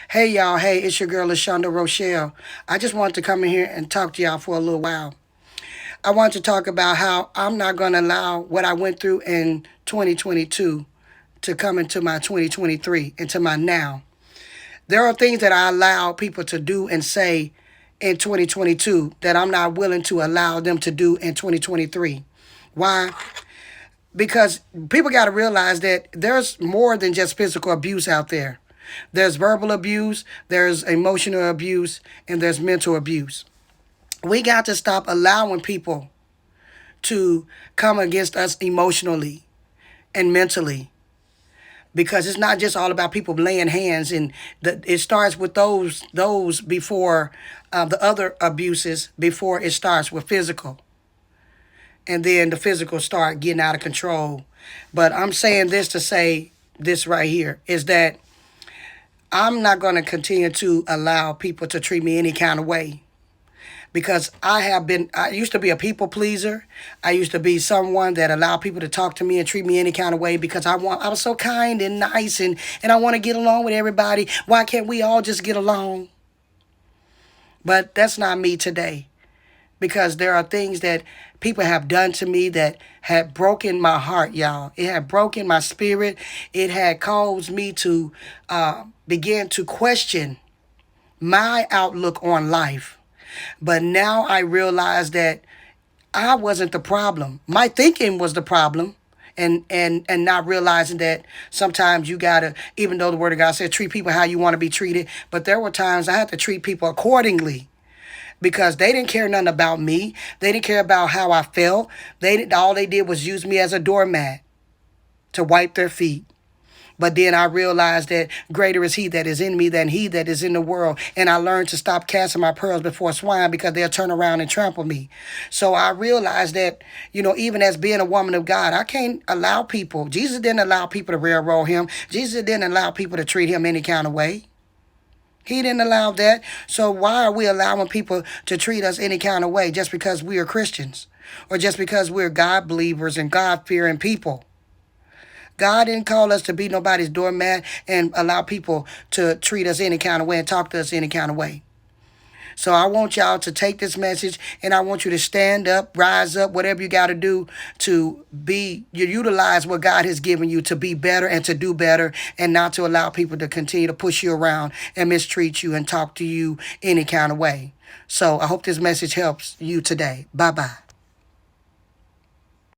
Hey y'all, hey, it's your girl LaShonda Rochelle. I just wanted to come in here and talk to y'all for a little while. I want to talk about how I'm not going to allow what I went through in 2022 to come into my 2023, into my now. There are things that I allow people to do and say in 2022 that I'm not willing to allow them to do in 2023. Why? Because people got to realize that there's more than just physical abuse out there. There's verbal abuse, there's emotional abuse, and there's mental abuse. We got to stop allowing people to come against us emotionally and mentally, because it's not just all about people laying hands, and it starts with those before the other abuses, before it starts with physical, and then the physical start getting out of control. But I'm saying this to say this right here is that I'm not going to continue to allow people to treat me any kind of way, because I used to be a people pleaser. I used to be someone that allowed people to talk to me and treat me any kind of way because I was so kind and nice, and I want to get along with everybody. Why can't we all just get along? But that's not me today, because there are things that people have done to me that had broken my heart, y'all. It had broken my spirit. It had caused me to begin to question my outlook on life. But now I realize that I wasn't the problem. My thinking was the problem. And not realizing that sometimes you gotta, even though the word of God said treat people how you want to be treated, but there were times I had to treat people accordingly, because they didn't care nothing about me. They didn't care about how I felt. All they did was use me as a doormat to wipe their feet. But then I realized that greater is he that is in me than he that is in the world. And I learned to stop casting my pearls before swine, because they'll turn around and trample me. So I realized that, even as being a woman of God, I can't allow people. Jesus didn't allow people to railroad him. Jesus didn't allow people to treat him any kind of way. He didn't allow that. So why are we allowing people to treat us any kind of way just because we are Christians, or just because we're God believers and God-fearing people? God didn't call us to be nobody's doormat and allow people to treat us any kind of way and talk to us any kind of way. So I want y'all to take this message, and I want you to stand up, rise up, whatever you got to do to utilize what God has given you to be better and to do better, and not to allow people to continue to push you around and mistreat you and talk to you any kind of way. So I hope this message helps you today. Bye-bye.